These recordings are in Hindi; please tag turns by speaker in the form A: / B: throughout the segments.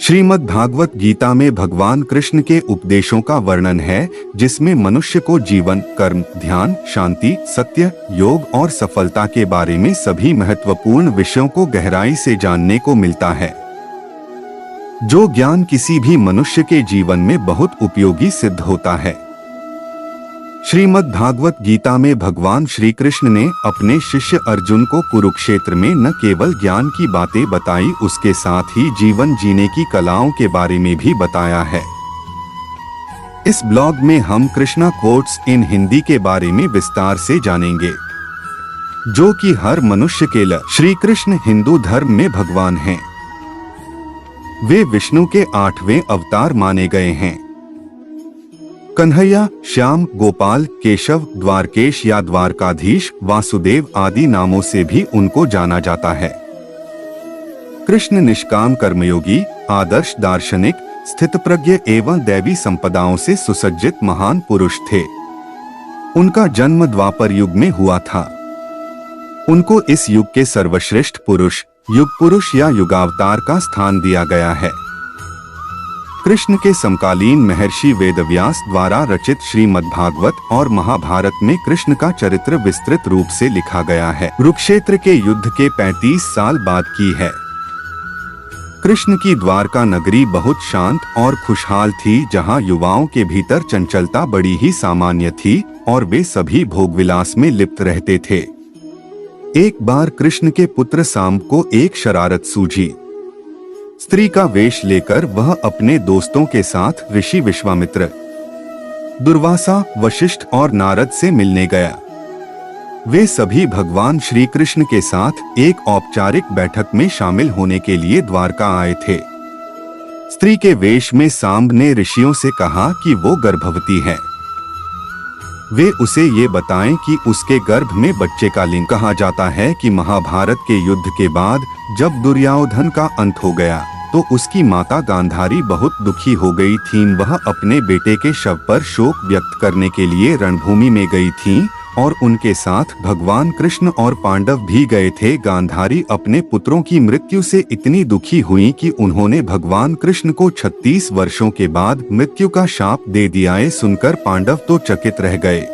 A: श्रीमद् भागवत गीता में भगवान कृष्ण के उपदेशों का वर्णन है, जिसमें मनुष्य को जीवन, कर्म, ध्यान, शांति, सत्य, योग और सफलता के बारे में सभी महत्वपूर्ण विषयों को गहराई से जानने को मिलता है, जो ज्ञान किसी भी मनुष्य के जीवन में बहुत उपयोगी सिद्ध होता है। श्रीमद् भागवत गीता में भगवान श्री कृष्ण ने अपने शिष्य अर्जुन को कुरुक्षेत्र में न केवल ज्ञान की बातें बताई, उसके साथ ही जीवन जीने की कलाओं के बारे में भी बताया है। इस ब्लॉग में हम कृष्णा कोट्स इन हिंदी के बारे में विस्तार से जानेंगे, जो कि हर मनुष्य के लिए श्री कृष्ण हिंदू धर्म में भगवान हैं। वे विष्णु के 8वें अवतार माने गए हैं। कन्हैया, श्याम, गोपाल, केशव, द्वारकेश या द्वारकाधीश, वासुदेव आदि नामों से भी उनको जाना जाता है। कृष्ण निष्काम कर्मयोगी, आदर्श दार्शनिक, स्थितप्रज्ञ एवं दैवी संपदाओं से सुसज्जित महान पुरुष थे। उनका जन्म द्वापर युग में हुआ था। उनको इस युग के सर्वश्रेष्ठ पुरुष, युग पुरुष या युगावतार का स्थान दिया गया है। कृष्ण के समकालीन महर्षि वेदव्यास द्वारा रचित श्रीमद् भागवत और महाभारत में कृष्ण का चरित्र विस्तृत रूप से लिखा गया है। कुरुक्षेत्र के युद्ध के 35 साल बाद की है। कृष्ण की द्वारका नगरी बहुत शांत और खुशहाल थी, जहां युवाओं के भीतर चंचलता बड़ी ही सामान्य थी और वे सभी भोगविलास में लिप्त रहते थे। एक बार कृष्ण के पुत्र सांब को एक शरारत सूझी। स्त्री का वेश लेकर वह अपने दोस्तों के साथ ऋषि विश्वामित्र, दुर्वासा, वशिष्ठ और नारद से मिलने गया। वे सभी भगवान श्री कृष्ण के साथ एक औपचारिक बैठक में शामिल होने के लिए द्वारका आए थे। स्त्री के वेश में सांब ने ऋषियों से कहा कि वो गर्भवती है। वे उसे ये बताएं कि उसके गर्भ में बच्चे का लिंग। कहा जाता है कि महाभारत के युद्ध के बाद जब दुर्योधन का अंत हो गया तो उसकी माता गांधारी बहुत दुखी हो गई थीं। वह अपने बेटे के शव पर शोक व्यक्त करने के लिए रणभूमि में गई थीं और उनके साथ भगवान कृष्ण और पांडव भी गए थे। गांधारी अपने पुत्रों की मृत्यु से इतनी दुखी हुई कि उन्होंने भगवान कृष्ण को 36 वर्षों के बाद मृत्यु का शाप दे दिया। ये सुनकर पांडव तो चकित रह गए,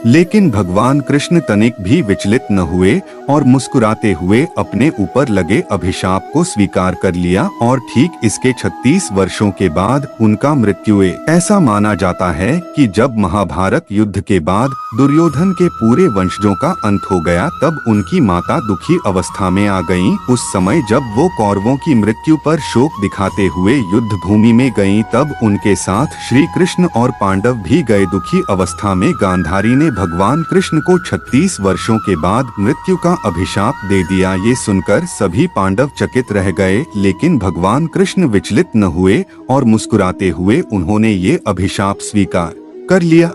A: लेकिन भगवान कृष्ण तनिक भी विचलित न हुए और मुस्कुराते हुए अपने ऊपर लगे अभिशाप को स्वीकार कर लिया और ठीक इसके 36 वर्षों के बाद उनका मृत्यु हुई। ऐसा माना जाता है कि जब महाभारत युद्ध के बाद दुर्योधन के पूरे वंशजों का अंत हो गया, तब उनकी माता दुखी अवस्था में आ गईं। उस समय जब वो कौरवों की मृत्यु पर शोक दिखाते हुए युद्ध भूमि में गईं, तब उनके साथ श्री कृष्ण और पांडव भी गए। दुखी अवस्था में गांधारी ने भगवान कृष्ण को 36 वर्षों के बाद मृत्यु का अभिशाप दे दिया। ये सुनकर सभी पांडव चकित रह गए, लेकिन भगवान कृष्ण विचलित न हुए और मुस्कुराते हुए उन्होंने ये अभिशाप स्वीकार कर लिया।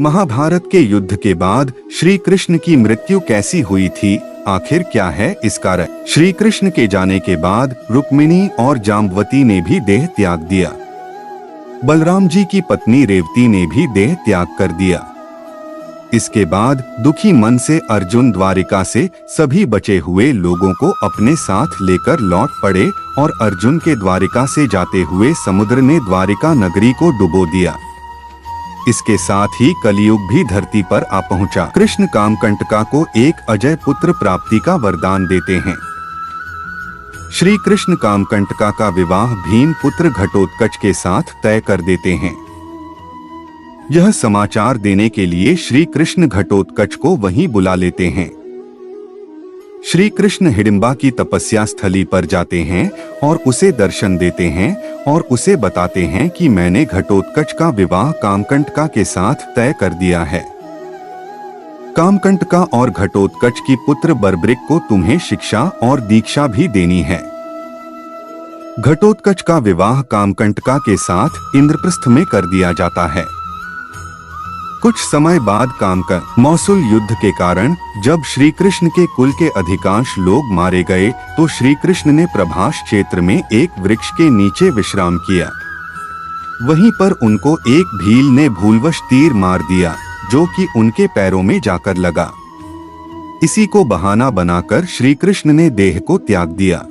A: महाभारत के युद्ध के बाद श्री कृष्ण की मृत्यु कैसी हुई थी, आखिर क्या है इसका रहस्य? श्री कृष्ण के जाने के बाद रुक्मिणी और जाम्बवती ने भी देह त्याग दिया। बलराम जी की पत्नी रेवती ने भी देह त्याग कर दिया। इसके बाद दुखी मन से अर्जुन द्वारिका से सभी बचे हुए लोगों को अपने साथ लेकर लौट पड़े और अर्जुन के द्वारिका से जाते हुए समुद्र ने द्वारिका नगरी को डुबो दिया। इसके साथ ही कलियुग भी धरती पर आ पहुंचा। कृष्ण कामकंटका को एक अजय पुत्र प्राप्ति का वरदान देते हैं। श्री कृष्ण कामकंटका का विवाह भीम पुत्र घटोत्कच के साथ तय कर देते हैं। यह समाचार देने के लिए श्री कृष्ण घटोत्कच को वहीं बुला लेते हैं। श्री कृष्ण हिडिंबा की तपस्या स्थली पर जाते हैं और उसे दर्शन देते हैं और उसे बताते हैं कि मैंने घटोत्कच का विवाह कामकंटका के साथ तय कर दिया है। कामकंटका और घटोत्कच की पुत्र बर्बरिक को तुम्हें शिक्षा और दीक्षा भी देनी है। घटोत्कच का विवाह कामकंटका के साथ इंद्रप्रस्थ में कर दिया जाता है। कुछ समय बाद कामका मौसूल युद्ध के कारण जब श्री कृष्ण के कुल के अधिकांश लोग मारे गए, तो श्री कृष्ण ने प्रभास क्षेत्र में एक वृक्ष के नीचे विश्राम किया। वहीं पर उनको एक भील ने भूलवश तीर मार दिया, जो कि उनके पैरों में जाकर लगा। इसी को बहाना बनाकर श्री कृष्ण ने देह को त्याग दिया।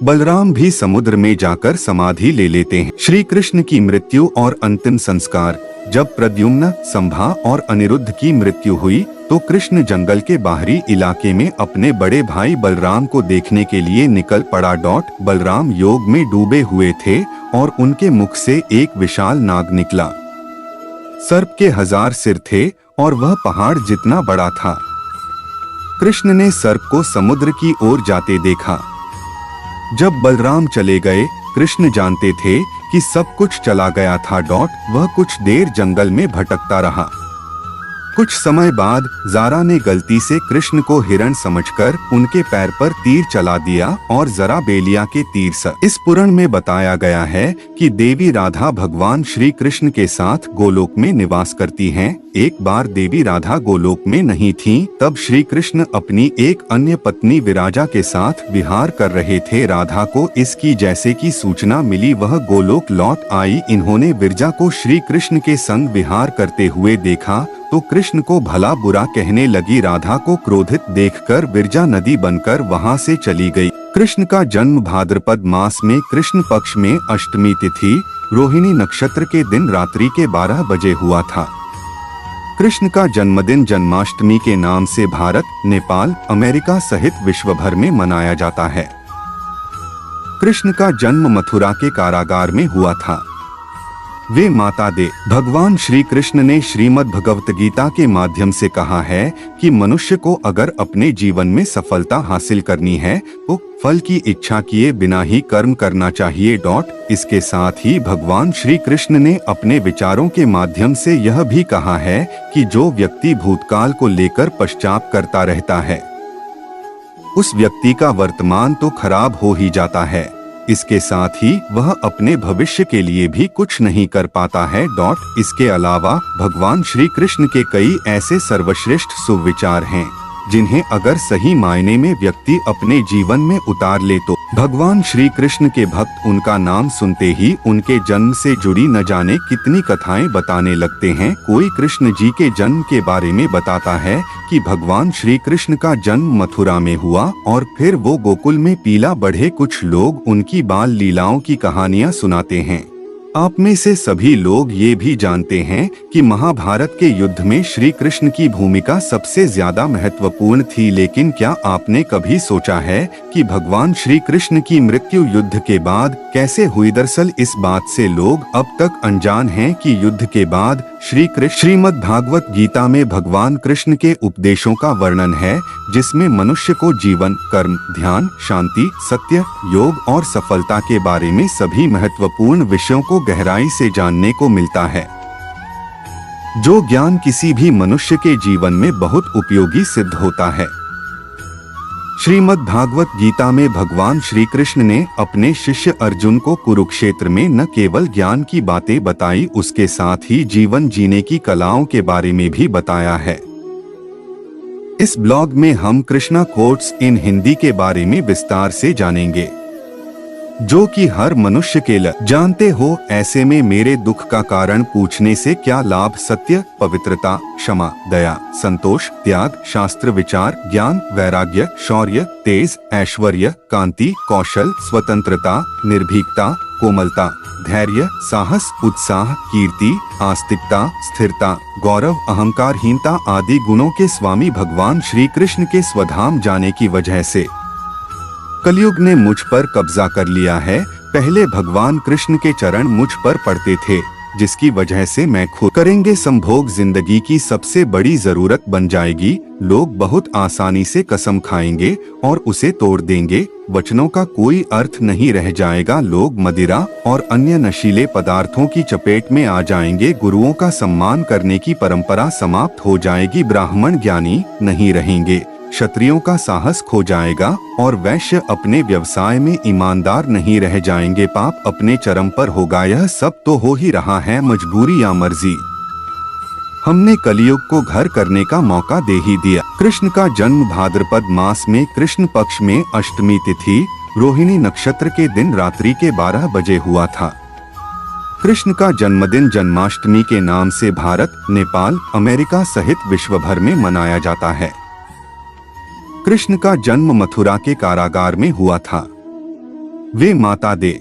A: बलराम भी समुद्र में जाकर समाधि ले लेते हैं। श्री कृष्ण की मृत्यु और अंतिम संस्कार। जब प्रद्युम्न, संभा और अनिरुद्ध की मृत्यु हुई तो कृष्ण जंगल के बाहरी इलाके में अपने बड़े भाई बलराम को देखने के लिए निकल पड़ा। बलराम योग में डूबे हुए थे और उनके मुख से एक विशाल नाग निकला। सर्प के 1000 सिर थे और वह पहाड़ जितना बड़ा था। कृष्ण ने सर्प को समुद्र की ओर जाते देखा। जब बलराम चले गए, कृष्ण जानते थे कि सब कुछ चला गया था। वह कुछ देर जंगल में भटकता रहा। कुछ समय बाद ज़ारा ने गलती से कृष्ण को हिरण समझकर उनके पैर पर तीर चला दिया और जरा बेलिया के तीर से। इस पुराण में बताया गया है कि देवी राधा भगवान श्री कृष्ण के साथ गोलोक में निवास करती हैं। एक बार देवी राधा गोलोक में नहीं थीं, तब श्री कृष्ण अपनी एक अन्य पत्नी विराजा के साथ विहार कर रहे थे। राधा को इसकी जैसे की सूचना मिली, वह गोलोक लौट आई। इन्होंने विरजा को श्री कृष्ण के संग विहार करते हुए देखा तो कृष्ण को भला बुरा कहने लगी। राधा को क्रोधित देखकर विरजा नदी बनकर वहां से चली गई। कृष्ण का जन्म भाद्रपद मास में कृष्ण पक्ष में अष्टमी तिथि रोहिणी नक्षत्र के दिन रात्रि के 12 बजे हुआ था। कृष्ण का जन्मदिन जन्माष्टमी के नाम से भारत, नेपाल, अमेरिका सहित विश्व भर में मनाया जाता है। कृष्ण का जन्म मथुरा के कारागार में हुआ था। वे माता दे भगवान श्री कृष्ण ने श्रीमद् भगवत गीता के माध्यम से कहा है कि मनुष्य को अगर अपने जीवन में सफलता हासिल करनी है तो फल की इच्छा किए बिना ही कर्म करना चाहिए। इसके साथ ही भगवान श्री कृष्ण ने अपने विचारों के माध्यम से यह भी कहा है कि जो व्यक्ति भूतकाल को लेकर पश्चाताप करता रहता है उस व्यक्ति का वर्तमान तो खराब हो ही जाता है, इसके साथ ही वह अपने भविष्य के लिए भी कुछ नहीं कर पाता है। इसके अलावा भगवान श्री कृष्ण के कई ऐसे सर्वश्रेष्ठ सुविचार हैं जिन्हें अगर सही मायने में व्यक्ति अपने जीवन में उतार ले तो भगवान श्री कृष्ण के भक्त उनका नाम सुनते ही उनके जन्म से जुड़ी न जाने कितनी कथाएं बताने लगते हैं। कोई कृष्ण जी के जन्म के बारे में बताता है कि भगवान श्री कृष्ण का जन्म मथुरा में हुआ और फिर वो गोकुल में पीला बढ़े। कुछ लोग उनकी बाल लीलाओं की कहानियां सुनाते हैं। आप में से सभी लोग ये भी जानते हैं कि महाभारत के युद्ध में श्री कृष्ण की भूमिका सबसे ज्यादा महत्वपूर्ण थी, लेकिन क्या आपने कभी सोचा है कि भगवान श्री कृष्ण की मृत्यु युद्ध के बाद कैसे हुई? दरअसल इस बात से लोग अब तक अनजान हैं कि युद्ध के बाद श्री कृष्ण श्रीमद् भागवत गीता में भगवान कृष्ण के उपदेशों का वर्णन है, जिसमें मनुष्य को जीवन, कर्म, ध्यान, शांति, सत्य, योग और सफलता के बारे में सभी महत्वपूर्ण विषयों को गहराई से जानने को मिलता है। जो ज्ञान किसी भी मनुष्य के जीवन में बहुत उपयोगी सिद्ध होता है। श्रीमद् भागवत गीता में भगवान श्री कृष्ण ने अपने शिष्य अर्जुन को कुरुक्षेत्र में न केवल ज्ञान की बातें बताई, उसके साथ ही जीवन जीने की कलाओं के बारे में भी बताया है। इस ब्लॉग में हम कृष्णा कोट्स इन हिंदी के बारे में विस्तार से जानेंगे, जो कि हर मनुष्य के लिए जानते हो। ऐसे में मेरे दुख का कारण पूछने से क्या लाभ? सत्य, पवित्रता, क्षमा, दया, संतोष, त्याग, शास्त्र विचार, ज्ञान, वैराग्य, शौर्य, तेज, ऐश्वर्य, कांति, कौशल, स्वतंत्रता, निर्भीकता, कोमलता, धैर्य, साहस, उत्साह, कीर्ति, आस्तिकता, स्थिरता, गौरव, अहंकारहीनता आदि गुणों के स्वामी भगवान श्री कृष्ण के स्वधाम जाने की वजह से कलयुग ने मुझ पर कब्जा कर लिया है। पहले भगवान कृष्ण के चरण मुझ पर पड़ते थे, जिसकी वजह से मैं खुद करेंगे संभोग जिंदगी की सबसे बड़ी जरूरत बन जाएगी। लोग बहुत आसानी से कसम खाएंगे और उसे तोड़ देंगे। वचनों का कोई अर्थ नहीं रह जाएगा। लोग मदिरा और अन्य नशीले पदार्थों की चपेट में आ जाएंगे। गुरुओं का सम्मान करने की परंपरा समाप्त हो जाएगी। ब्राह्मण ज्ञानी नहीं रहेंगे। क्षत्रियों का साहस खो जाएगा और वैश्य अपने व्यवसाय में ईमानदार नहीं रह जाएंगे। पाप अपने चरम पर होगा। यह सब तो हो ही रहा है, मजबूरी या मर्जी। हमने कलयुग को घर करने का मौका दे ही दिया। कृष्ण का जन्म भाद्रपद मास में कृष्ण पक्ष में अष्टमी तिथि रोहिणी नक्षत्र के दिन रात्रि के 12 बजे हुआ था। कृष्ण का जन्मदिन जन्माष्टमी के नाम से भारत, नेपाल, अमेरिका सहित विश्व भर में मनाया जाता है। कृष्ण का जन्म मथुरा के कारागार में हुआ था। वे माता दे